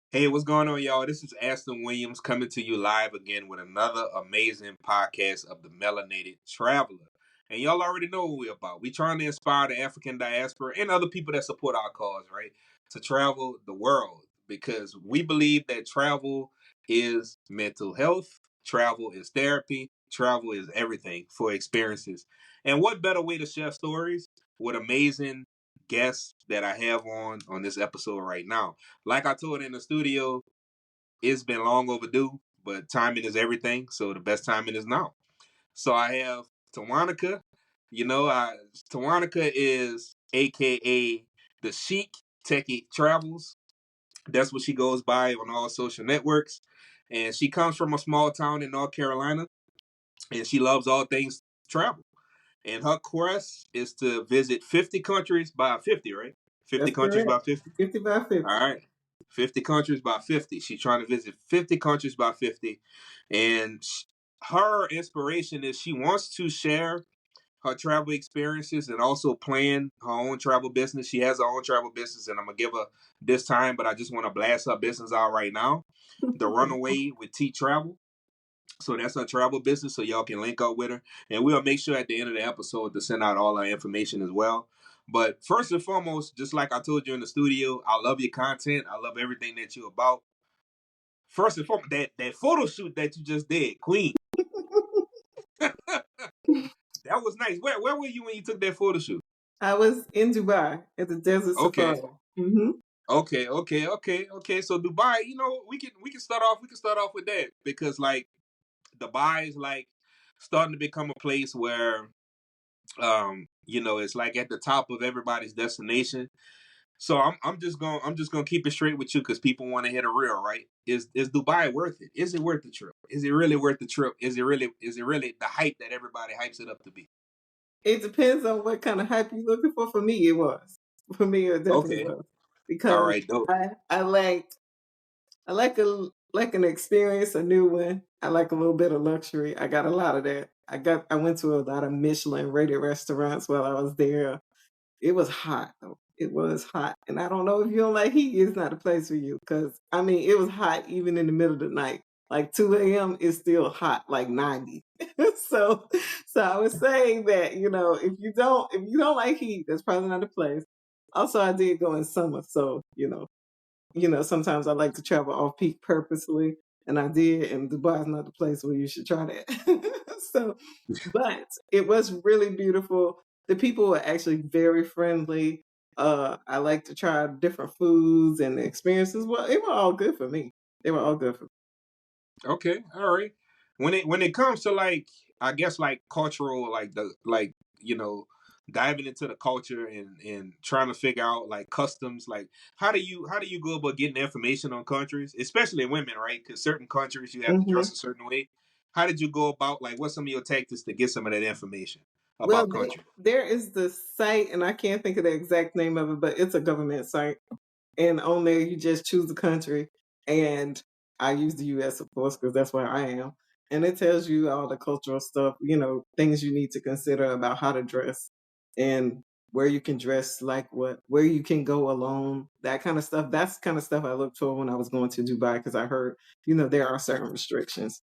Hey, what's going on, y'all? This is Aston Williams coming to you live again with another amazing podcast of the Melanated Traveler. And y'all already know what we're about. We're trying to inspire the African diaspora and other people that support our cause, right? To travel the world because we believe that travel is mental health, travel is therapy, travel is everything for experiences. And what better way to share stories with amazing guests that I have on this episode right now? Like I told in the studio, it's been long overdue, but timing is everything. So the best timing is now. So I have Taquanica. Taquanica is AKA the Chic Techie Travels. That's what she goes by on all social networks. And she comes from a small town in North Carolina, and she loves all things travel. And her quest is to visit 50 countries by 50, right? 50 That's countries correct. by 50. 50 by 50. All right. 50 countries by 50. She's trying to visit 50 countries by 50. And her inspiration is she wants to share her travel experiences and also plan her own travel business. She has her own travel business, and I'm going to give her this time, but I just want to blast her business out right now. The Runaway with T Travel. So that's her travel business, so y'all can link up with her. And we'll make sure at the end of the episode to send out all our information as well. But first and foremost, just like I told you in the studio, I love your content. I love everything that you're about. First and foremost, that photo shoot that you just did, Queen. That was nice. Where were you when you took that photo shoot? I was in Dubai at the Desert Okay. Safari. Mm-hmm. Okay. So Dubai, we can start off. We can start off with that because like Dubai is like starting to become a place where it's like at the top of everybody's destination. So I'm just gonna keep it straight with you because people want to hit a real, right? Is Dubai worth it? Is it worth the trip? Is it really worth the trip? Is it really the hype that everybody hypes it up to be? It depends on what kind of hype you're looking for. For me, it was. For me, it definitely Okay. was. All Because right, dope. I like an experience, a new one. I like a little bit of luxury. I got a lot of that. I went to a lot of Michelin rated restaurants while I was there. It was hot though. It was hot. And I don't know if you don't like heat, it's not a place for you. Cause I mean it was hot even in the middle of the night. Like 2 a.m. is still hot, like 90. so so I was saying that, if you don't like heat, that's probably not a place. Also I did go in summer, so sometimes I like to travel off peak purposely. And I did, and Dubai is not the place where you should try that. so but it was really beautiful. The people were actually very friendly. I like to try different foods and the experiences. Well, it were all good for me. They were all good for me. Okay, all right. When it comes to like I guess like cultural like the like diving into the culture and trying to figure out like customs like how do you go about getting information on countries, especially women, right? Because certain countries you have to Hmm. dress a certain way. How did you go about like what's some of your tactics to get some of that information Well, about countries? there is the site, and I can't think of the exact name of it, but it's a government site. And on there, you just choose the country. And I use the US, of course, because that's where I am. And it tells you all the cultural stuff, things you need to consider about how to dress and where you can dress like what, where you can go alone, that kind of stuff. That's the kind of stuff I looked for when I was going to Dubai because I heard, there are certain restrictions.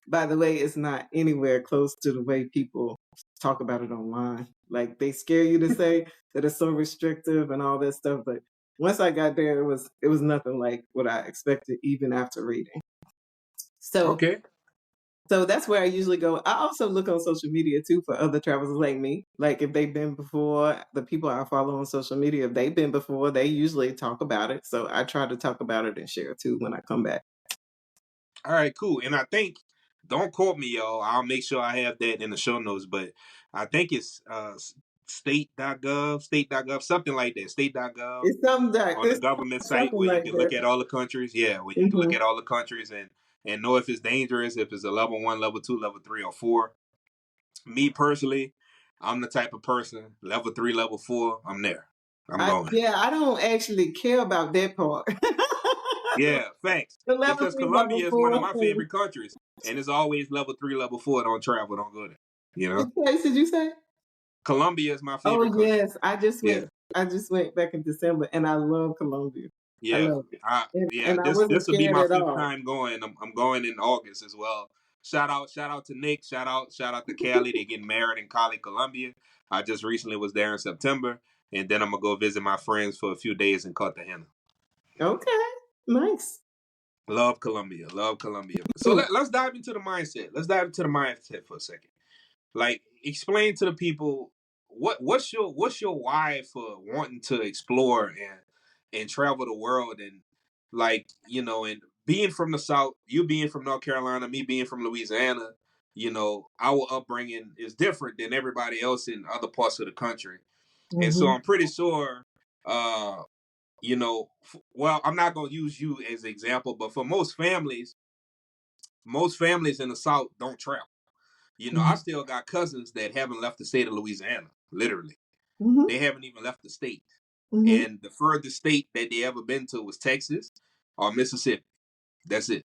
By the way, it's not anywhere close to the way people talk about it online. Like they scare you to say that it's so restrictive and all that stuff, but once I got there, it was nothing like what I expected, even after reading. So Okay. so that's where I usually go. I also look on social media too for other travelers like me. Like if they've been before, the people I follow on social media, if they've been before, they usually talk about it. So I try to talk about it and share too when I come back. All right, cool. And I think, don't quote me, y'all. I'll make sure I have that in the show notes. But I think it's state.gov, something like that. State.gov on the It's government site something where you like can look that. at all the countries. Yeah, where you can look Hmm. at all the countries and know if it's dangerous, if it's a level 1, level 2, level 3, or 4. Me personally, I'm the type of person level 3, level 4. I'm there. I'm going. I don't actually care about that part. Yeah, thanks. The level Because 3, level Colombia is one of 4. my favorite countries, and it's always level 3, level 4. Don't travel, don't go there. You Which know, place did you say? Colombia is my Oh favorite country. yes, I just Yeah. went. I just went back in December, and I love Colombia. I Yeah, love it. yeah. And I This wasn't will be scared my at fifth all. time going. I'm going in August as well. Shout out to Nick. Shout out to Cali. They getting married in Cali, Colombia. I just recently was there in September, and then I'm gonna go visit my friends for a few days in Cartagena. Okay, nice. Love Colombia. Love Colombia. So Mm, let's dive into the mindset. Let's dive into the mindset for a second. Like, explain to the people what's your why for wanting to explore and travel the world, and like, and being from the South, you being from North Carolina, me being from Louisiana, our upbringing is different than everybody else in other parts of the country. And so mhm, I'm pretty sure, well, I'm not going to use you as an example, but for most families in the South don't travel. I mhm, still got cousins that haven't left the state of Louisiana. Literally, mhm, they haven't even left the state. mhm. And the furthest state that they ever been to was Texas or Mississippi. That's it.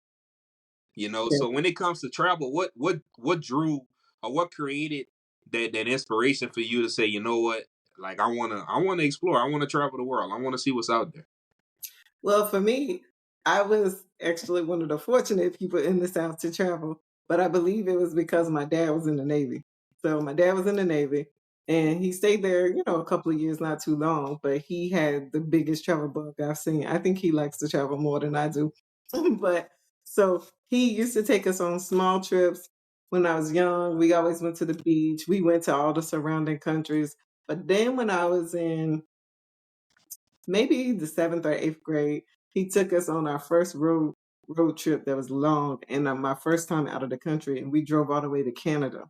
Yeah. So when it comes to travel, what drew or what created that inspiration for you to say, you know what, like I wanna explore. I wanna travel the world. I wanna see what's out there. Well, for me, I was actually one of the fortunate people in the South to travel, but I believe it was because my dad was in the Navy. So my dad was in the Navy and he stayed there, a couple of years, not too long, but he had the biggest travel bug I've seen. I think he likes to travel more than I do. But so he used to take us on small trips when I was young. We always went to the beach. We went to all the surrounding countries. But then when I was in maybe the seventh or eighth grade, he took us on our first road trip that was long, and my first time out of the country, and we drove all the way to Canada.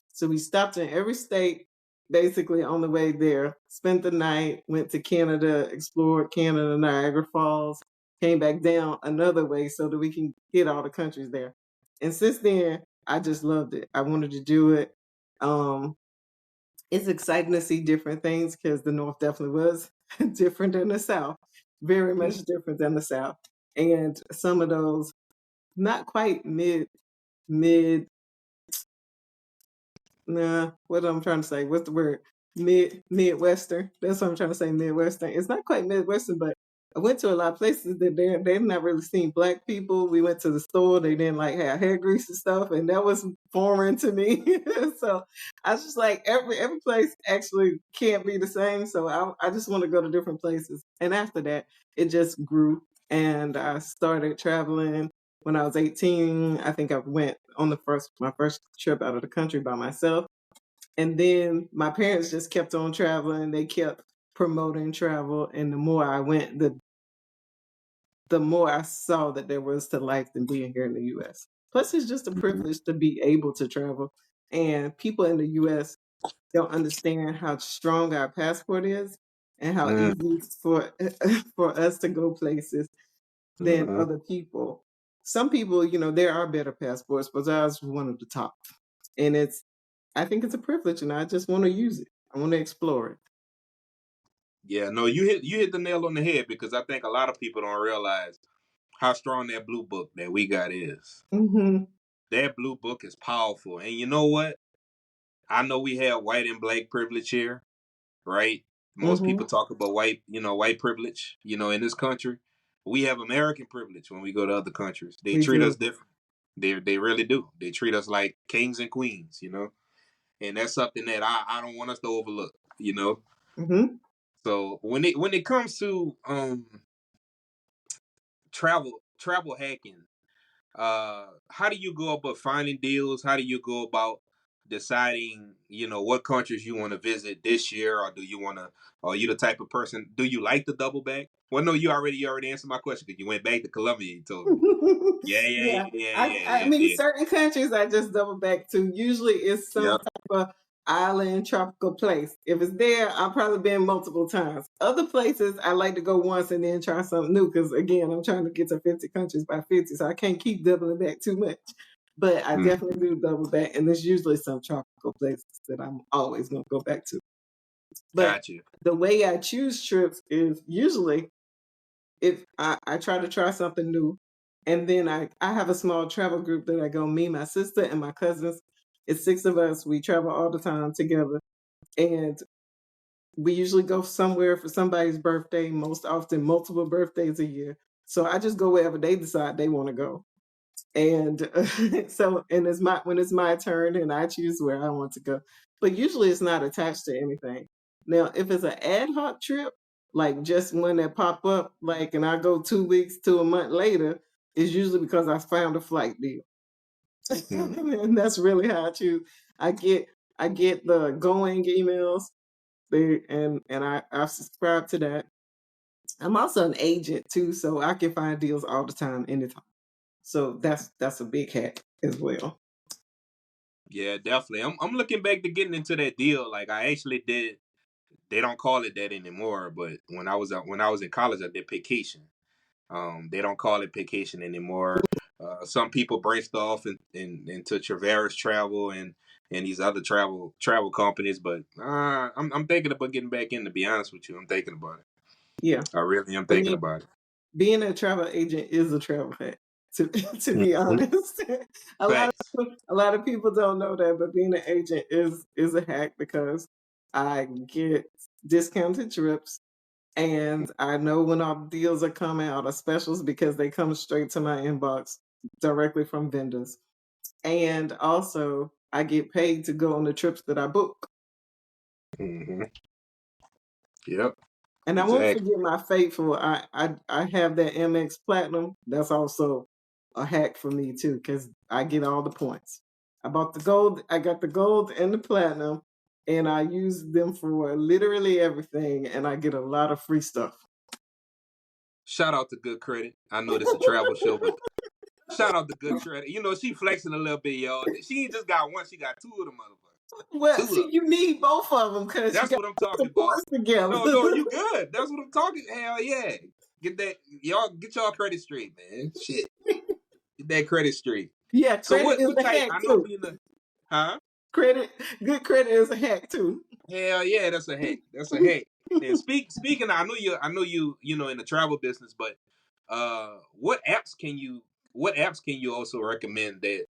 So we stopped in every state basically on the way there, spent the night, went to Canada, explored Canada, Niagara Falls, came back down another way so that we can hit all the countries there. And since then, I just loved it. I wanted to do it. Um, it's exciting to see different things because the North definitely was different than the South, very Yeah. much different than the South. And some of those not quite mid nah, what I'm trying to say, what's the word? Midwestern. That's what I'm trying to say, Midwestern. It's not quite Midwestern, but I went to a lot of places that they've not really seen black people. We went to the store, they didn't like have hair grease and stuff, and that was foreign to me. So I was just like every place actually can't be the same. So I just want to go to different places. And after that, it just grew and I started traveling when I was 18. I think I went on my first trip out of the country by myself. And then my parents just kept on traveling. They kept promoting travel. And the more I went, the more I saw that there was to life than being here in the US. Plus, it's just a privilege to be able to travel. And people in the US don't understand how strong our passport is and how Mm, easy it's for for us to go places than mhm. other people. Some people, there are better passports, but ours was one of the top. And I think it's a privilege, and I just want to use it. I want to explore it. Yeah, no, you hit the nail on the head, because I think a lot of people don't realize how strong that blue book that we got is. Hmm. That blue book is powerful. And you know what? I know we have white and black privilege here, right? Most Hmm. people talk about white privilege, in this country. We have American privilege when we go to other countries. They We treat do. us different. They really do. They treat us like kings and queens. And that's something that I don't want us to overlook. Hmm. So when it comes to travel hacking, how do you go about finding deals? How do you go about deciding, what countries you want to visit this year, or do you want to? Are you the type of person? Do you like the double back? Well, no, you already answered my question, because you went back to Colombia. You told me. Yeah, yeah, Yeah. yeah, yeah, I, yeah, I yeah, mean, yeah. certain countries I just double back to. Usually it's some Yep. type of island, tropical place. If it's there, I've probably been multiple times. Other places, I like to go once and then try something new because, again, I'm trying to get to 50 countries by 50, so I can't keep doubling back too much. But I Mm, definitely do double back, and there's usually some tropical places that I'm always going to go back to. But got you. the way I choose trips is usually if I try to try something new, and then I have a small travel group that I go, me, my sister, and my cousins. It's six of us. We travel all the time together. And we usually go somewhere for somebody's birthday, most often multiple birthdays a year. So I just go wherever they decide they want to go. And so, and it's my when it's my turn, and I choose where I want to go. But usually, it's not attached to anything. Now, if it's an ad hoc trip, like just one that pop up, like, and I go 2 weeks to a month later, it's usually because I found a flight deal, and that's really how I choose. I get I get the going emails, and I subscribe to that. I'm also an agent too, so I can find deals all the time, anytime. So that's a big hack as well. Yeah, definitely. I'm looking back to getting into that deal. Like I actually did. They don't call it that anymore. But when I was in college, I did vacation. They don't call it vacation anymore. Some people branched off into Traverse Travel and these other travel companies. But I'm thinking about getting back in. To be honest with you, I'm thinking about it. Yeah. I really am I thinking mean, about it. being a travel agent is a travel hack. To to be Mhm. honest, Facts. a lot of people don't know that, but being an agent is a hack because I get discounted trips, and I know when our deals are coming out of specials because they come straight to my inbox directly from vendors. And also, I get paid to go on the trips that I book. Hmm. Yep. And I won't Exactly. forget my faithful. I have that MX Platinum. That's also a hack for me too, because I get all the points. I bought the gold. I got the gold and the platinum, and I use them for literally everything. And I get a lot of free stuff. Shout out to Good Credit. I know this is a travel show, but shout out to Good Credit. You know, she flexing a little bit, y'all. She ain't just got one, she got two of them motherfuckers. Well, Two of see, them. you need both of them because you That's got what I'm to put talking the about. points together. No, you good. That's what I'm talking. Hell yeah. Get y'all credit straight, man. Shit. Get that credit straight. Yeah, So credit is what a type hack I know too. being the huh? Credit, good credit is a hack too. Hell yeah, that's a hack. That's a hack. And speaking, I know you know in the travel business, but what apps can you also recommend that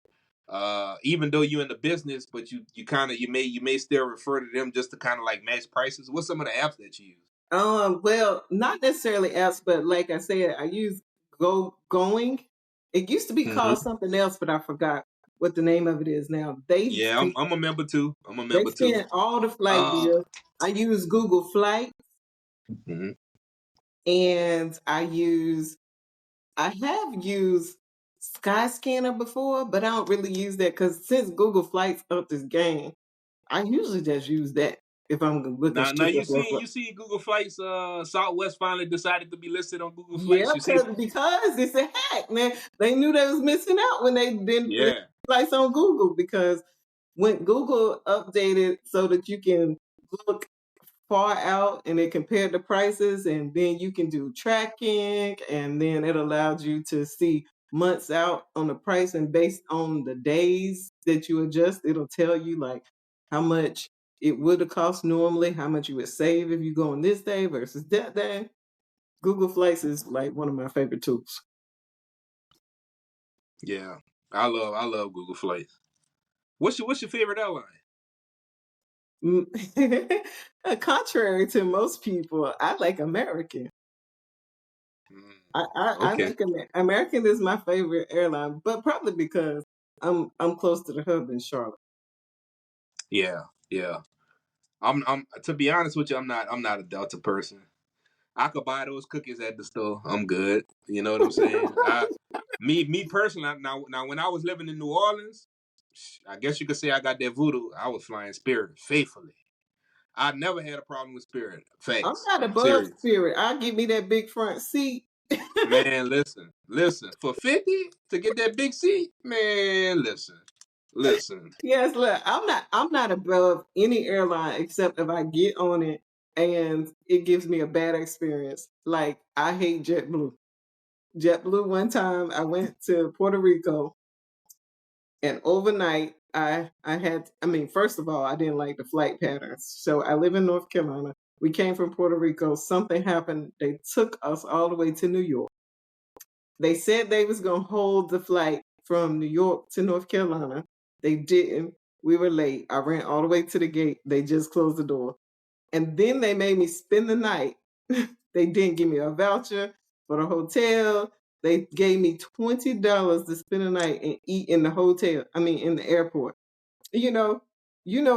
even though you're in the business, but you kind of you may still refer to them just to kind of like match prices. What's some of the apps that you use? Well, not necessarily apps, but like I said, I use Going. It used to be called Hmm. something else, but I forgot what the name of it is now. Yeah, I'm a member too. I'm a They member too. send all the flight Uh, deals. I use Google Flight, mhm. and I have used Skyscanner before, but I don't really use that because since Google Flight's up this game, I usually just use that if I'm looking Now strictly for a flight. you see Google Flights. Southwest finally decided to be listed on Google Yeah, Flights. You see? because it's a hack, man. They knew they was missing out when they didn't list Yeah. flights on Google because when Google updated so that you can look far out and it compared the prices and then you can do tracking and then it allowed you to see months out on the price and based on the days that you adjust, it'll tell you like how much it would have cost normally, how much you would save if you go on this day versus that day. Google Flights is like one of my favorite tools. Yeah. I love Google Flights. What's your favorite airline? Mm, contrary to most people, I like American. Mm, I okay. like American is my favorite airline, but probably because I'm close to the hub in Charlotte. Yeah. Yeah. I'm to be honest with you, I'm not a Delta person. I could buy those cookies at the store. I'm good. You know what I'm saying? Me personally. Now when I was living in New Orleans, I guess you could say I got that voodoo. I was flying Spirit faithfully. I never had a problem with Spirit. I'm Facts. not I'm above serious. Spirit. I give me that big front seat. Man, listen. For 50 to get that big seat, man, listen. Yes, look, I'm not above any airline except if I get on it and it gives me a bad experience. Like I hate JetBlue. JetBlue one time I went to Puerto Rico and overnight I mean, first of all, I didn't like the flight patterns. So I live in North Carolina. We came from Puerto Rico. Something happened. They took us all the way to New York. They said they was gonna hold the flight from New York to North Carolina. They didn't. We were late. I ran all the way to the gate. They just closed the door. And then they made me spend the night. They didn't give me a voucher for the hotel. They gave me $20 to spend the night and eat in the hotel. I mean, in the airport. You know,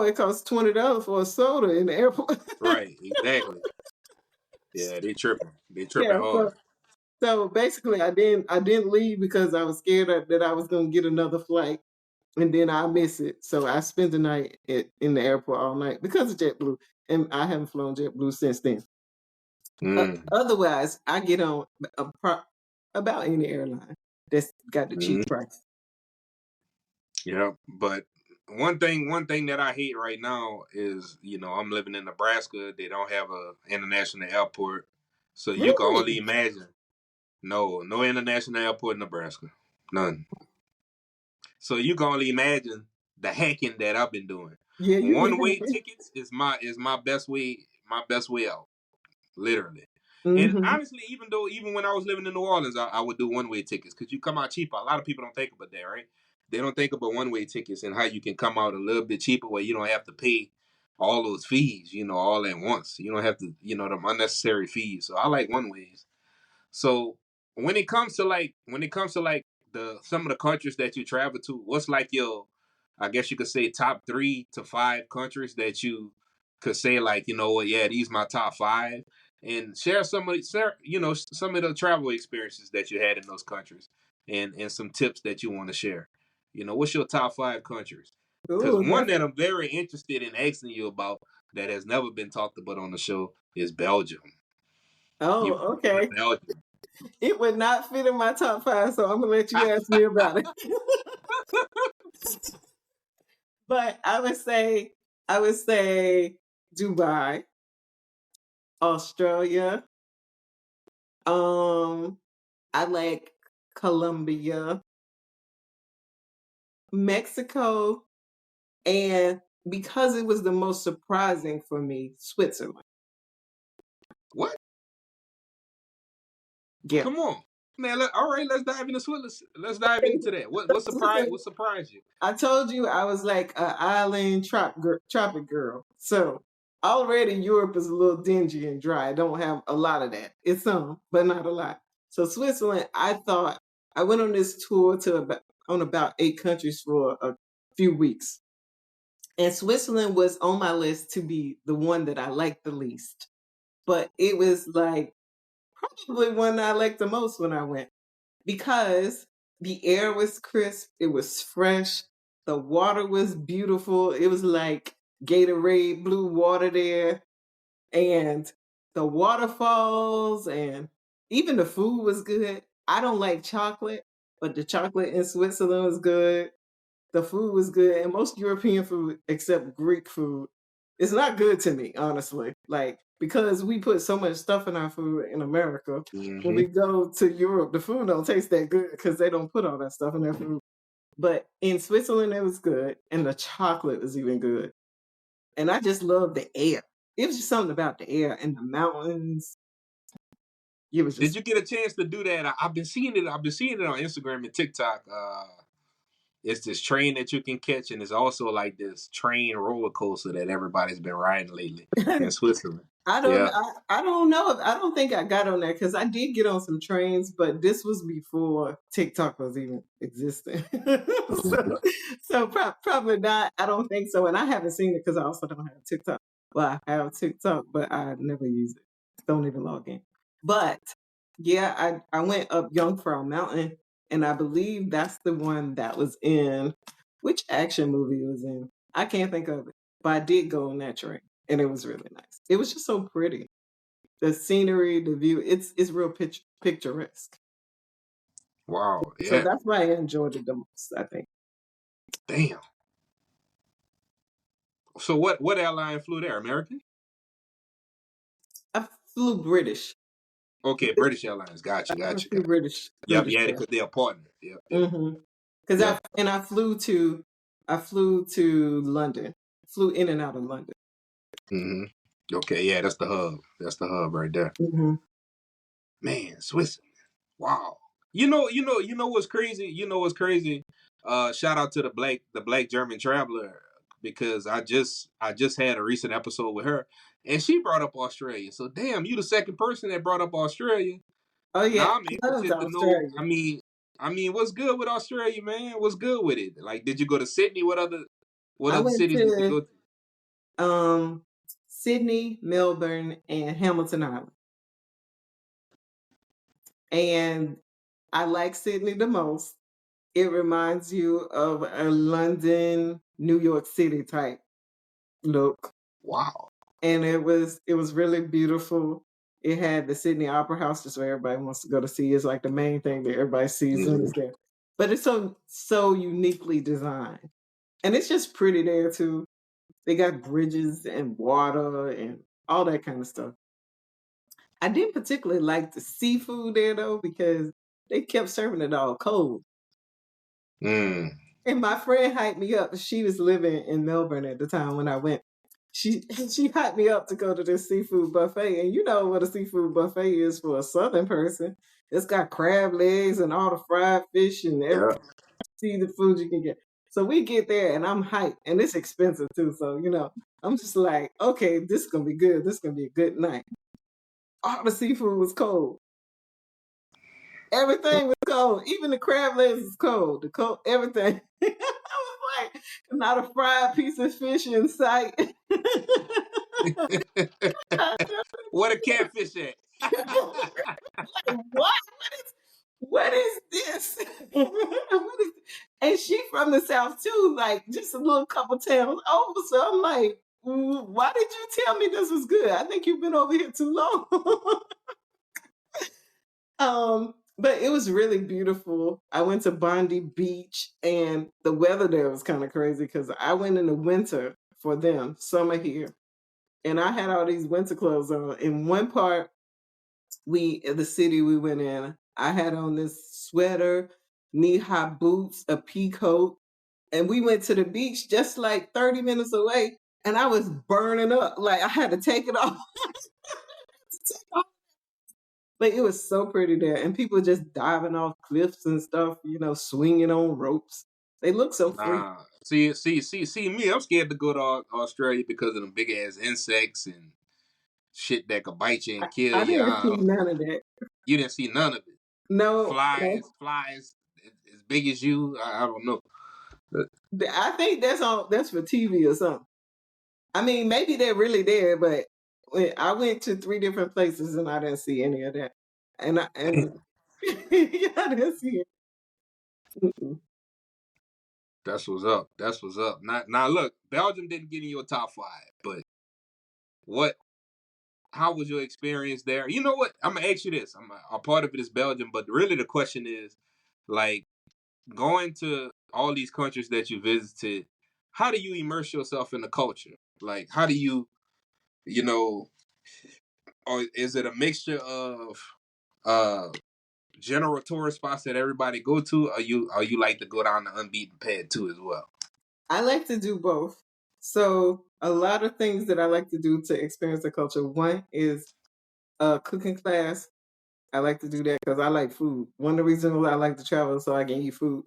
it costs $20 for a soda in the airport. Right, exactly. Yeah, they tripping. They tripping Yeah. hard. So basically, I didn't leave because I was scared that I was gonna get another flight and then I miss it. So I spent the night in the airport all night because of JetBlue, and I haven't flown JetBlue since then. Mm, Otherwise, I get on about any airline that's got the cheap mm, price. yeah, but one thing that I hate right now is, I'm living in Nebraska. They don't have a international airport, so you can only Really? imagine. No international airport in Nebraska, none. So you can only imagine the hacking that I've been doing. Yeah, you One be way happy. tickets is my best way out, literally. And Mm-hmm. honestly, even when I was living in New Orleans, I would do one way tickets because you come out cheaper. A lot of people don't think about that, right? They don't think about one way tickets and how you can come out a little bit cheaper where you don't have to pay all those fees, all at once. You don't have to, them unnecessary fees. So I like one ways. So when it comes to like the some of the countries that you travel to, what's like your, I guess you could say, top 3 to 5 countries that you could say, like, what, yeah, these my top 5, and share some of the travel experiences that you had in those countries, and some tips that you want to share. What's your top 5 countries? Because Ooh, one that's that I'm very interested in asking you about that has never been talked about on the show is Belgium. oh, You've been to okay. Belgium. It would not fit in my top five, so I'm gonna let you ask me about it. But I would say Dubai, Australia. I like Colombia, Mexico, and because it was the most surprising for me, Switzerland. What? Yeah. Come on, man. All right, let's dive into Switzerland. Let's dive into that. What surprised? Listen, What surprised you? I told you I was like an island tropic girl. So already Europe is a little dingy and dry. I don't have a lot of that. It's some, but not a lot. So Switzerland, I thought I went on this tour to about 8 countries for a few weeks. And Switzerland was on my list to be the one that I liked the least. But it was like probably one I liked the most when I went because the air was crisp, it was fresh, the water was beautiful. It was like Gatorade blue water there, and the waterfalls, and even the food was good. I don't like chocolate, but the chocolate in Switzerland was good. The food was good, and most European food, except Greek food, is not good to me, honestly. Like, because we put so much stuff in our food in America, when Mm-hmm. we go to Europe, the food don't taste that good because they don't put all that stuff in their food. But in Switzerland, it was good, and the chocolate was even good. And I just love the air. It was just something about the air and the mountains. It was Did just you get a chance to do that? I've been seeing it. I've been seeing it on Instagram and TikTok. It's this train that you can catch, and it's also like this train roller coaster that everybody's been riding lately in Switzerland. Yeah. I don't know if I don't think I got on that because I did get on some trains, but this was before TikTok was even existing. Mm-hmm. Probably not. I don't think so, and I haven't seen it because I also don't have TikTok. Well, I have TikTok, but I never use it. Don't even log in. But yeah, I went up Jungfrau Mountain, and I believe that's the one that was in which action movie it was in. I can't think of it, but I did go on that train and it was really nice. It was just so pretty. The scenery, the view, it's real picturesque. Wow. So Yeah. that's why I enjoyed it the most, I think. Damn. So what airline flew there? American? I flew British. Okay, British Airlines. I Gotcha. Gotcha. flew Gotcha. Yep. British Yeah, there. because they're a partner. Yep. Yep. Mm-hmm. Because Yep. I flew to London. Flew in and out of London. Mm-hmm. Okay. Yeah, that's the hub. That's the hub right there. Mm-hmm. Man, Switzerland. Wow. You know what's crazy? Shout out to the black German traveler. because I just had a recent episode with her, and she brought up Australia. So damn, you the second person that brought up Australia. Oh yeah, Now I'm I went to interested to know. Australia. I mean, what's good with Australia, man? What's good with it? Like, did you go to Sydney? What I other went cities did you go to to? Sydney, Melbourne, and Hamilton Island. And I like Sydney the most. It reminds you of a London, New York City type look. Wow. And it was really beautiful. It had the Sydney Opera House, just where everybody wants to go to see. It's like the main thing that everybody sees when it's there. But it's so uniquely designed. And it's just pretty there too. They got bridges and water and all that kind of stuff. I didn't particularly like the seafood there though, because they kept serving it all cold. Mm. And my friend hyped me up. She was living in Melbourne at the time when I went. She hyped me up to go to this seafood buffet. And you know what a seafood buffet is for a southern person. It's got crab legs and all the fried fish and every Yeah. seafood food you can get. So we get there and I'm hyped. And it's expensive too. So, I'm just like, okay, this is gonna be good. This is gonna be a good night. All the seafood was cold. Everything was cold. Even the crab legs was cold. The cold everything. I was like, not a fried piece of fish in sight. Where the catfish at? Like, what is this? And she from the south too, like just a little couple towns over. So I'm like, why did you tell me this was good? I think you've been over here too long. But it was really beautiful. I went to Bondi Beach, and the weather there was kind of crazy because I went in the winter for them, summer here, and I had all these winter clothes on. In one part, the city we went in, I had on this sweater, knee-high boots, a pea coat, and we went to the beach just like 30 minutes away, and I was burning up. Like I had to take it off. But it was so pretty there, and people just diving off cliffs and stuff, swinging on ropes. They look so free. Nah. See me. I'm scared to go to Australia because of the big ass insects and shit that could bite you I, and kill I you. didn't see none of that. You didn't see none of it. No, no. Flies as big as you. I don't know. But, I think that's for TV or something. I mean, maybe they're really there, but I went to 3 different places and I didn't see any of that. And yeah, I didn't see it. Mm-mm. that's what's up. That's what's up. Now look, Belgium didn't get in your top 5, but what? How was your experience there? You know what? I'm gonna ask you this. A part of it is Belgium, but really the question is, like, going to all these countries that you visited. How do you immerse yourself in the culture? Like, how do you know, or is it a mixture of uh general tourist spots that everybody go to, or you like to go down the unbeaten path too as well? I like to do both. So a lot of things that I like to do to experience the culture. One is a cooking class. I like to do that because I like food. One of the reasons I like to travel is so I can eat food.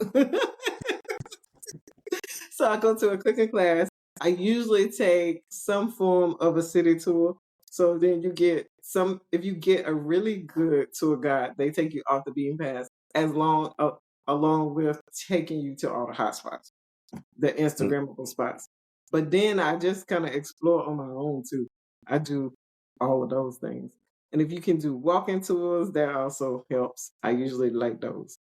So I go to a cooking class. I usually take some form of a city tour. So then if you get a really good tour guide, they take you off the beaten path along with taking you to all the hot spots, the Instagrammable spots. But then I just kind of explore on my own too. I do all of those things. And if you can do walking tours, that also helps. I usually like those.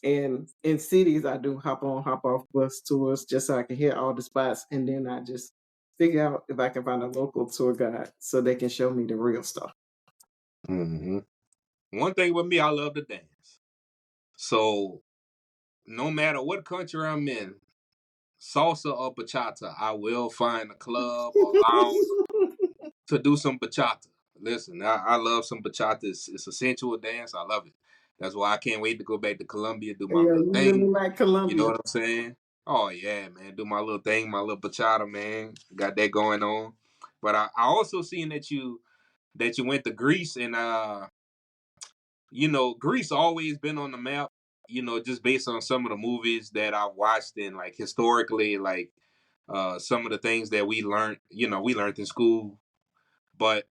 And in cities, I do hop on, hop off bus tours just so I can hit all the spots. And then I just figure out if I can find a local tour guide so they can show me the real stuff. Mm-hmm. One thing with me, I love to dance. So no matter what country I'm in, salsa or bachata, I will find a club or lounge to do some bachata. Listen, I love some bachata. It's a sensual dance. I love it. That's why I can't wait to go back to Colombia, do my Yeah, little you really thing. like You know Colombia. what I'm saying? Oh yeah, man. Do my little thing, my little bachata, man. Got that going on. But I also seen that you went to Greece, and Greece always been on the map, just based on some of the movies that I watched, and like historically, like some of the things that we learned, we learned in school. But,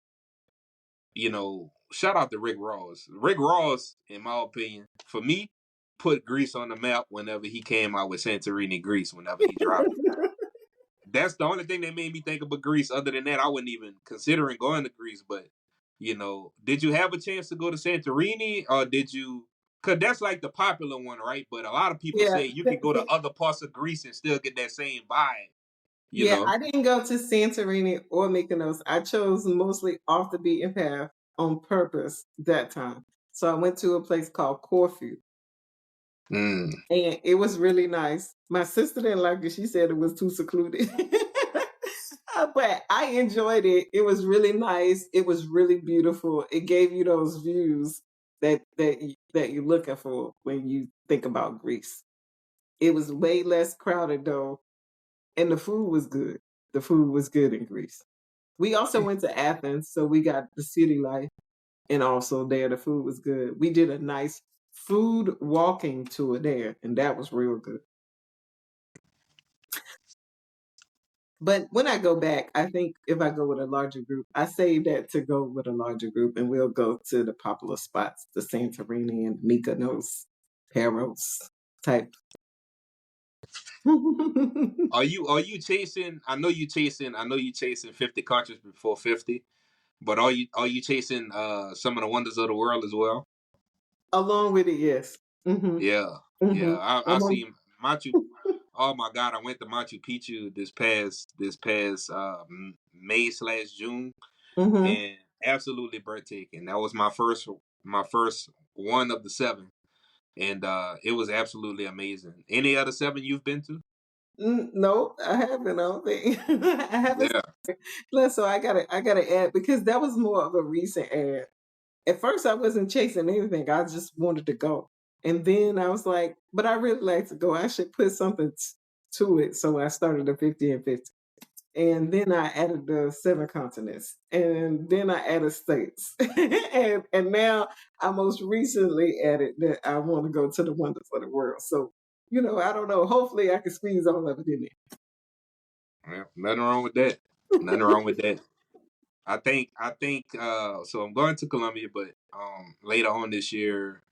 shout out to Rick Ross. Rick Ross, in my opinion, for me, put Greece on the map whenever he came out with Santorini, Greece, whenever he dropped it. That's the only thing that made me think about Greece. Other than that, I wasn't even considering going to Greece. But, did you have a chance to go to Santorini, or did you? Because that's like the popular one, right? But a lot of people Yeah, say you can go to other parts of Greece and still get that same vibe, you yeah. know? I didn't go to Santorini or Mykonos. I chose mostly off the beaten path on purpose that time. So I went to a place called Corfu, Mm. and it was really nice. My sister didn't like it; she said it was too secluded. But I enjoyed it. It was really nice. It was really beautiful. It gave you those views that you're looking for when you think about Greece. It was way less crowded though, and the food was good. The food was good in Greece. We also went to Athens, so we got the city life, and also there the food was good. We did a nice food walking tour there, and that was real good. But when I go back, I think if I go with a larger group, I save that to go with a larger group, and we'll go to the popular spots, the Santorini and Mykonos, Paros type. Are you chasing? I know you chasing 50 countries before 50. But are you chasing some of the wonders of the world as well? Along with it, yes. Hmm. Yeah, yeah. Hmm. I see Machu. Oh my God, I went to Machu Picchu this past May/June, Hmm. and absolutely breathtaking. That was my first one of the seven, and it was absolutely amazing. Any other seven you've been to? No, I haven't. I don't think I haven't. Yeah, Plus, so I gotta add because that was more of a recent ad. At first, I wasn't chasing anything. I just wanted to go, and then I was like, "But I really like to go. I should put something to it." So I started the 50 and 50, and then I added the seven continents, and then I added states, and now I most recently added that I want to go to the wonders of the world. So I don't know. Hopefully, I can squeeze all of it in yeah, nothing wrong with that. Nothing wrong with that. I think so I'm going to Colombia, but later on this year,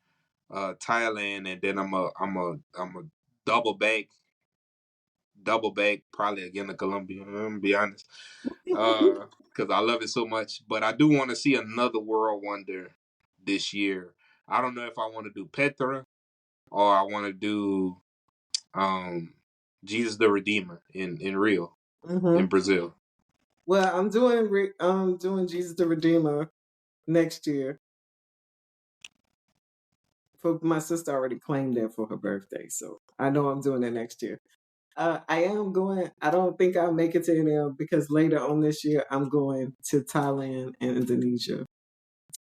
Thailand, and then I'm a double back double back probably again to Colombia. I'm gonna be honest, there. because I love it so much. But I do want to see another world wonder this year. I don't know if I want to do Petra or I want to do um Jesus the Redeemer in Rio in Hmm. Brazil. Well, I'm doing Jesus the Redeemer next year. For my sister already claimed that for her birthday, so I know I'm doing it next year. I am going. I don't think I'll make it to NL because later on this year I'm going to Thailand and Indonesia,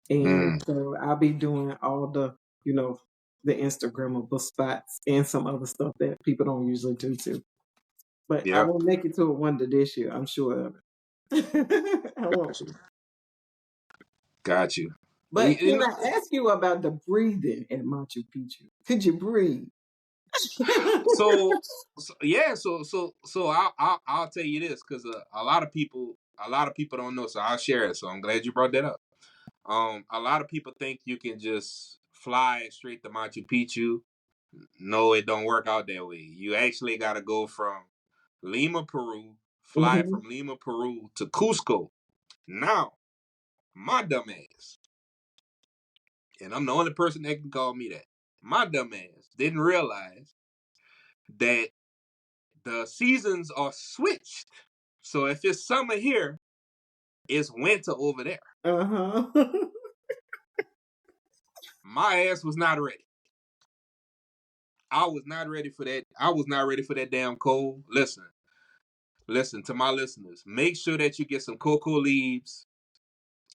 and Mm, so I'll be doing all you know, the Instagrammable spots and some other stuff that people don't usually do too. But I yeah, will make it to a wonder this year. I'm sure of it. I won't. got you, got you. But can I ask you about the breathing at Machu Picchu? Could you breathe? So I'll tell you this because a lot of people don't know, so I'll share it. So I'm glad you brought that up. A lot of people think you can just fly straight to Machu Picchu. No, it don't work out that way. You actually got to go from Lima, Peru, fly Hmm. from Lima, Peru to Cusco. Now, my dumb ass, and I'm the only person that can call me that. My dumb ass didn't realize that the seasons are switched. So if it's summer here, it's winter over there. Uh-huh. My ass was not ready. I was not ready for that. I was not ready for that damn cold. Listen to my listeners. Make sure that you get some cocoa leaves.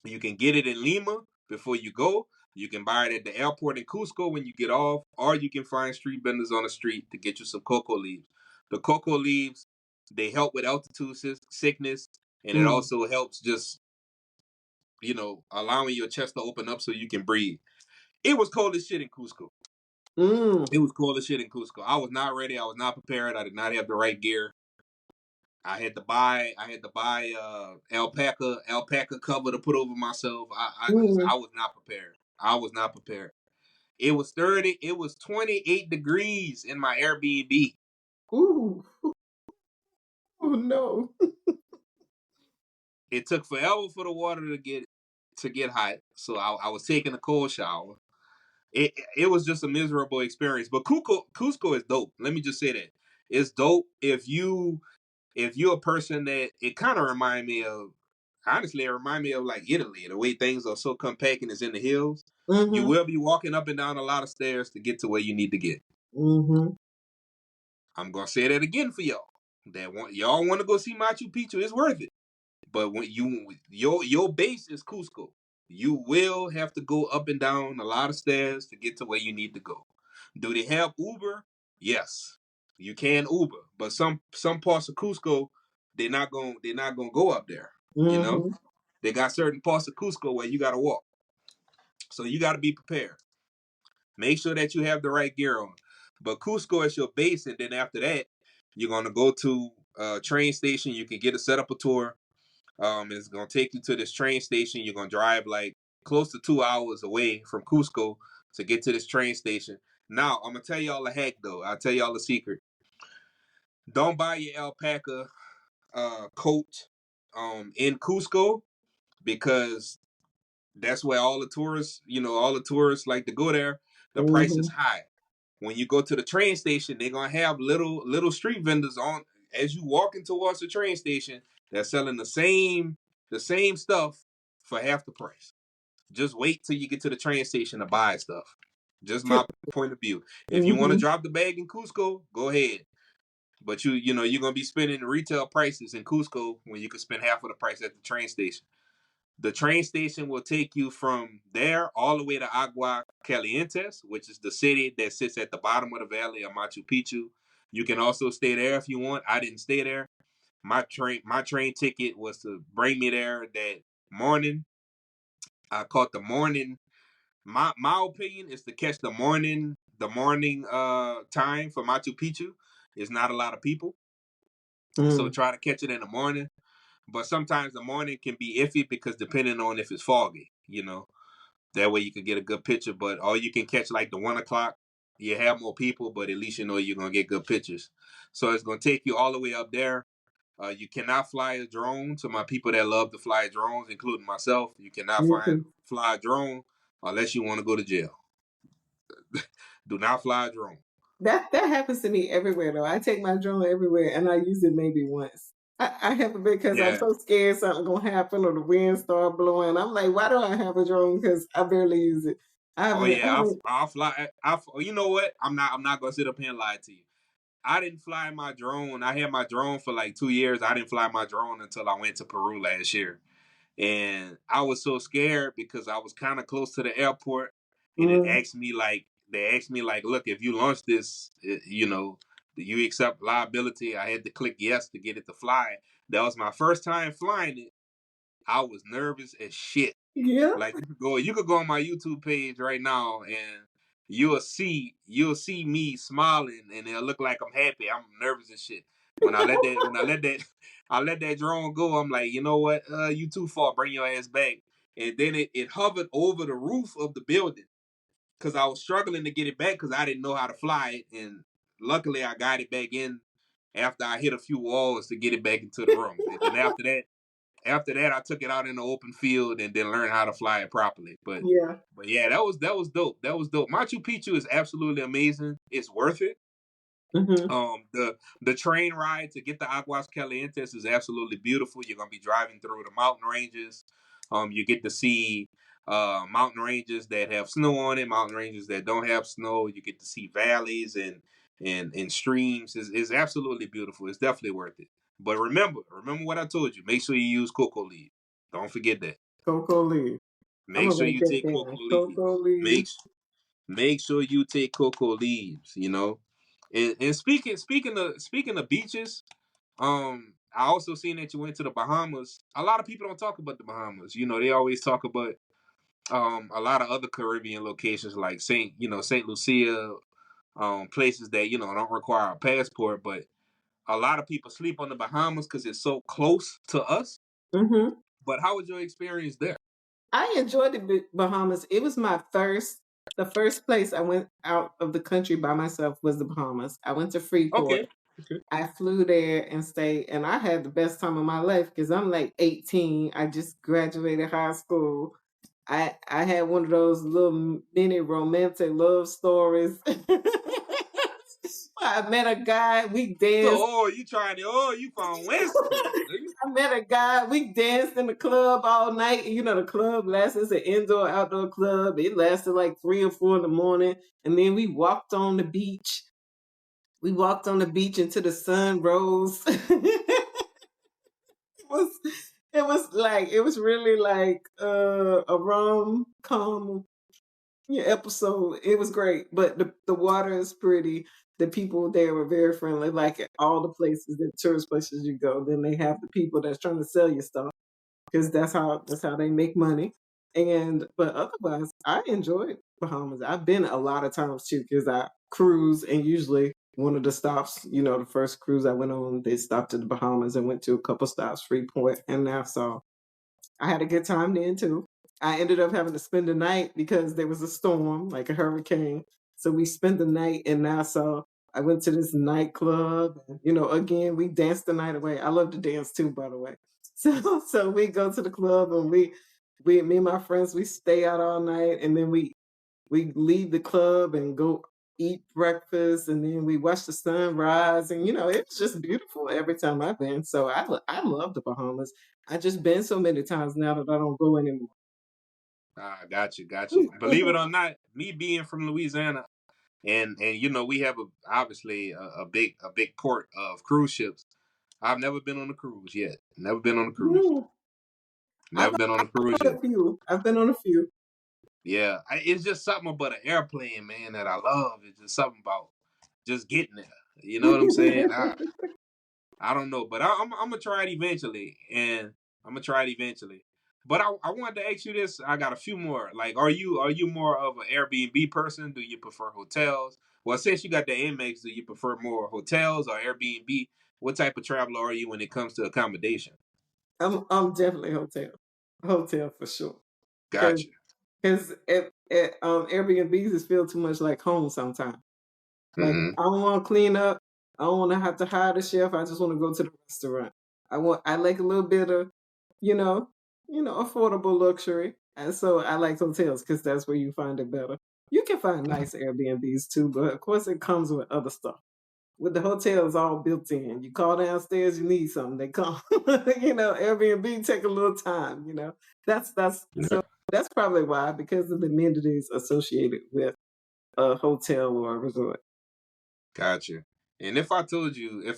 You can get it in Lima before you go. You can buy it at the airport in Cusco when you get off, or you can find street vendors on the street to get you some cocoa leaves. The cocoa leaves, they help with altitude sickness, and it Mm. also helps just allowing your chest to open up so you can breathe. It was cold as shit in Cusco. Mm. It was cold as shit in Cusco. I was not ready. I was not prepared. I did not have the right gear. I had to buy alpaca cover to put over myself. I Mm. was not prepared. I was not prepared. It was 28 degrees in my Airbnb. Ooh. Oh no. It took forever for the water to get hot. So I was taking a cold shower. It was just a miserable experience. But Cusco is dope. Let me just say that. It's dope if you're a person that it kind of remind me of. Honestly, it remind me of like Italy. The way things are so compact and it's in the hills. You Mm-hmm. will be walking up and down a lot of stairs to get to where you need to get. Mm-hmm. I'm gonna say that again for y'all. Y'all want to go see Machu Picchu? It's worth it. But when your base is Cusco, you will have to go up and down a lot of stairs to get to where you need to go. Do they have Uber? Yes, you can Uber, but some parts of Cusco they're not gonna go up there. You know, Mm-hmm. they got certain parts of Cusco where you gotta walk, so you gotta be prepared. Make sure that you have the right gear on. But Cusco is your base, and then after that, you're gonna go to a train station. You can get a set up a tour. It's gonna take you to this train station. You're gonna drive like close to 2 hours away from Cusco to get to this train station. Now I'm gonna tell y'all a hack though. I'll tell y'all a secret. Don't buy your alpaca coat in Cusco because that's where all the tourists like to go there. The price is Mm-hmm. high. When you go to the train station, they're gonna have little street vendors on as you walking towards the train station. They're selling the same stuff for half the price. Just wait till you get to the train station to buy stuff. Just my point of view. If you want to Mm-hmm. drop the bag in Cusco, go ahead. But you're gonna be spending retail prices in Cusco when you could spend half of the price at the train station. The train station will take you from there all the way to Agua Calientes, which is the city that sits at the bottom of the valley of Machu Picchu. You can also stay there if you want. I didn't stay there. My train ticket was to bring me there that morning. I caught the morning. My opinion is to catch the morning time for Machu Picchu. There's not a lot of people, so Mm. try to catch it in the morning. But sometimes the morning can be iffy because depending on if it's foggy. That way you can get a good picture. But or you can catch like the 1 o'clock. You have more people, but at least you know you're gonna get good pictures. So it's gonna take you all the way up there. You cannot fly a drone. To my people that love to fly drones, including myself, you cannot Me too. fly a drone unless you want to go to jail. Do not fly a drone. That happens to me everywhere though. I take my drone everywhere and I use it maybe once. I have a bit because I'm Yeah. so scared something gonna happen or the wind start blowing. I'm like, why do I have a drone? Because I barely use it. Oh I yeah. haven't. I'll fly. You know what? I'm not gonna sit up here and lie to you. I didn't fly my drone. I had my drone for like 2 years. I didn't fly my drone until I went to Peru last year. And I was so scared because I was kind of close to the airport, and Mm, they asked me like, look, if you launch this, do you accept liability? I had to click yes to get it to fly. That was my first time flying it. I was nervous as shit. yeah. Like you could go on my YouTube page right now and you'll see me smiling and it'll look like I'm happy. I'm nervous as shit. When I let that drone go, I'm like, you know what? You too far. Bring your ass back. And then it hovered over the roof of the building because I was struggling to get it back because I didn't know how to fly it. And luckily, I got it back in after I hit a few walls to get it back into the room. And then after that, I took it out in the open field and then learned how to fly it properly. But Yeah. but yeah, that was dope. That was dope. Machu Picchu is absolutely amazing. It's worth it. Hmm. The train ride to get to Aguas Calientes is absolutely beautiful. You're gonna be driving through the mountain ranges. You get to see mountain ranges that have snow on it, mountain ranges that don't have snow. You get to see valleys and streams. It's absolutely beautiful. It's definitely worth it. But remember what I told you. Make sure you use cocoa leaves. Don't forget that. Cocoa leaf. I'm Make gonna sure write you that take cocoa down. leaves. Cocoa leaf. Make make sure you take cocoa leaves. And speaking of beaches, I also seen that you went to the Bahamas. A lot of people don't talk about the Bahamas. They always talk about a lot of other Caribbean locations like Saint Lucia, places that don't require a passport. But a lot of people sleep on the Bahamas because it's so close to us. Mm-hmm. But how was your experience there? I enjoyed the Bahamas. It was the first place I went out of the country by myself was the Bahamas. I went to Freeport. Okay. Okay. I flew there and stayed, and I had the best time of my life because I'm like 18. I just graduated high school. I had one of those little mini romantic love stories. I met a guy. We So, danced. you from West Coast, do you? I met a guy. We danced in the club all night. You know, the club lasted. It's an indoor outdoor club. It lasted like 3 or 4 in the morning, and then we walked on the beach. We walked on the beach until the sun rose. was it was really like a rom com episode. It was great, but the water is pretty. The people there were very friendly. Like at all the places, the tourist places you go, then they have the people that's trying to sell you stuff because that's how they make money. And but otherwise, I enjoyed Bahamas. I've been a lot of times too because I cruise, and usually one of the stops, the first cruise I went on, they stopped at the Bahamas and went to a couple stops, Freeport and Nassau. I had a good time then too. I ended up having to spend the night because there was a storm, like a hurricane. So we spent the night in Nassau. I went to this nightclub, and again we danced the night away. I love to dance too, by the way. So we go to the club and we me and my friends we stay out all night, and then we leave the club and go eat breakfast, and then we watch the sunrise, and it's just beautiful every time I've been. So I love the Bahamas. I just been so many times now that I don't go anymore. Ah, got you, got you. Believe it or not, me being from Louisiana, and we have obviously a big port of cruise ships. I've never been on a cruise yet. Never been on a cruise. Mm, I've Never been on a cruise been on yet. a few. I've been on a few. Yeah, it's just something about an airplane, man, that I love. It's just something about just getting there. You know what I'm saying? I don't know, but I'm gonna try it eventually, and I'm gonna try it eventually. But I wanted to ask you this. I got a few more. Like, are you more of an Airbnb person? Do you prefer hotels? Well, since you got the Amex, do you prefer more hotels or Airbnb? What type of traveler are you when it comes to accommodation? I'm definitely hotel for sure. Because Gotcha. Airbnbs just feel too much like home sometimes. Like Hmm. I don't want to clean up. I don't want to have to hire the chef. I just want to go to the restaurant. I like a little bit of, you know, affordable luxury. And so I like hotels because that's where you find it better. You can find nice Airbnbs too, but of course it comes with other stuff. With the hotels all built in. You call downstairs, you need something, they come. Airbnb take a little time, That's so that's probably why, because of the amenities associated with a hotel or a resort. Gotcha. And if I told you, I'm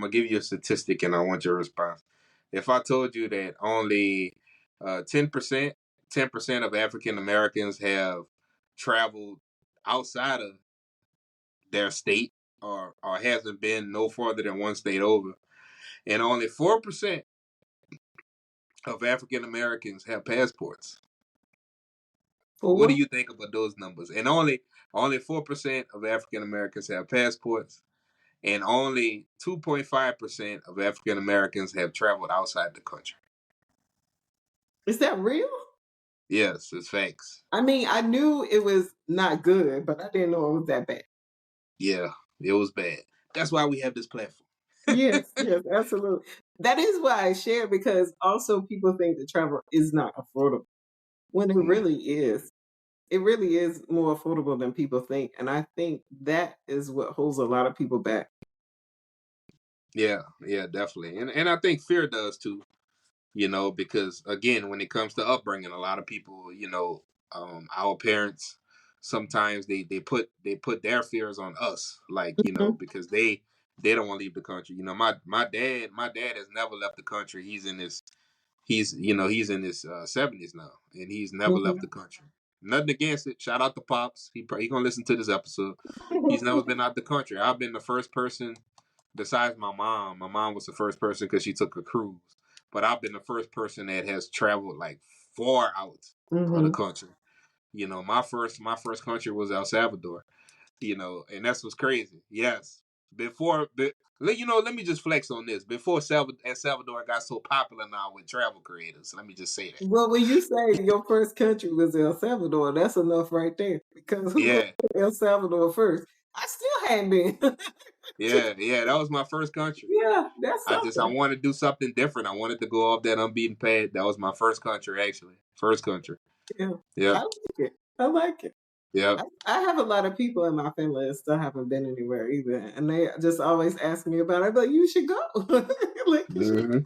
gonna give you a statistic, and I want your response. If I told you that only 10% of African Americans have traveled outside of their state, or hasn't been no farther than one state over, and only 4% of African Americans have passports. What do Four? you think about those numbers? And only 4% of African Americans have passports, and only 2.5% of African Americans have traveled outside the country. Is that real? Yes, it's facts. I mean, I knew it was not good, but I didn't know it was that bad. Yeah, it was bad. That's why we have this platform. Yes, yes, absolutely. That is why I share, because also people think that travel is not affordable when it Mm. really is. It really is more affordable than people think. And I think that is what holds a lot of people back. Yeah, yeah, definitely. And I think fear does too, because again, when it comes to upbringing, a lot of people, our parents, sometimes they put their fears on us, like, Mhm, because they don't want to leave the country. My dad has never left the country. He's in his 70s now, and he's never left mhm. the country. Nothing against it. Shout out to Pops. He gonna listen to this episode. He's never been out the country. I've been the first person, besides my mom. My mom was the first person because she took a cruise. But I've been the first person that has traveled like far out of the Mhm. country. My first country was El Salvador. And that's what's crazy. Yes. let me just flex on this. Before El Salvador got so popular now with travel creators, let me just say that. Well, when you say your first country was El Salvador, that's enough right there. Because who goes Yeah, to El Salvador first? I still hadn't been. yeah, that was my first country. Yeah, that's I something. wanted to do something different. I wanted to go off that unbeaten path. That was my first country, actually. First country. Yeah, I Yep, like it. I like it. yep. I have a lot of people in my family that still haven't been anywhere either, and they just always ask me about it. But you should go. Like you should. Hmm.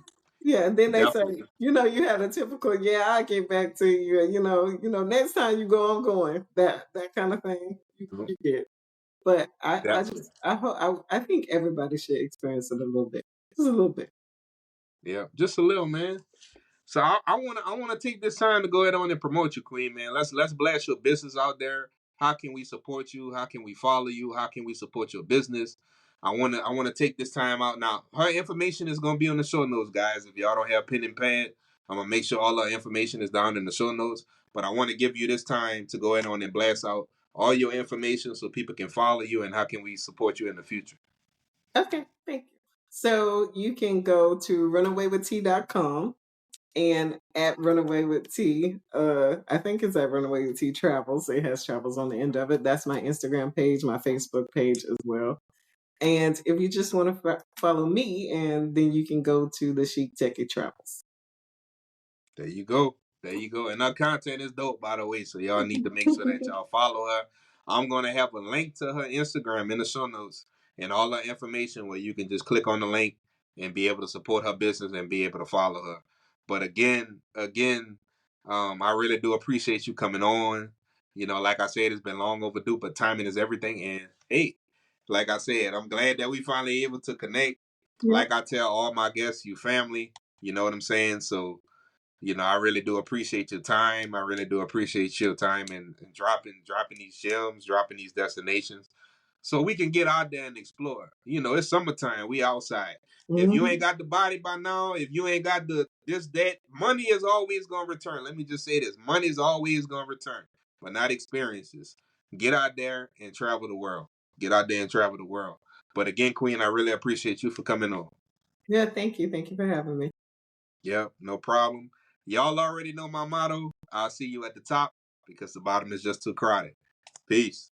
Yeah, and then they say, Definitely. you had a typical, yeah, I'll get back to you. Next time you go, I'm going. That kind of thing. Mhm. You get. But I Definitely. just I think everybody should experience it a little bit, just a little bit. Yeah, just a little, man. So I wanna take this time to go ahead on and promote you, Queen, man. Let's blast your business out there. How can we support you? How can we follow you? How can we support your business? I wanna take this time out now. Her information is gonna be on the show notes, guys. If y'all don't have pen and pad, I'm gonna make sure all our information is down in the show notes. But I want to give you this time to go ahead on and blast out all your information so people can follow you and how can we support you in the future. Okay, thank you. So you can go to runawaywitht.com and at Runaway with T, I think it's at Runaway with T Travels. It has travels on the end of it. That's my Instagram page, my Facebook page as well. And if you just want to follow me, and then you can go to the Chic Techie Travels. There you go. There you go. And her content is dope, by the way. So y'all need to make sure that y'all follow her. I'm gonna have a link to her Instagram in the show notes and all her information where you can just click on the link and be able to support her business and be able to follow her. But again, I really do appreciate you coming on. Like I said, it's been long overdue, but timing is everything. And hey, like I said, I'm glad that we finally able to connect. Yeah. Like I tell all my guests, you family. You know what I'm saying? So I really do appreciate your time. I really do appreciate your time and dropping these gems, dropping these destinations, so we can get out there and explore. It's summertime. We outside. If you Mhm. ain't got the body by now, if you ain't got the this that, money is always gonna return. Let me just say this: money is always gonna return, but not experiences. Get out there and travel the world. Get out there and travel the world. But again, Queen, I really appreciate you for coming on. Yeah, thank you. Thank you for having me. Yep, no problem. Y'all already know my motto. I'll see you at the top because the bottom is just too crowded. Peace.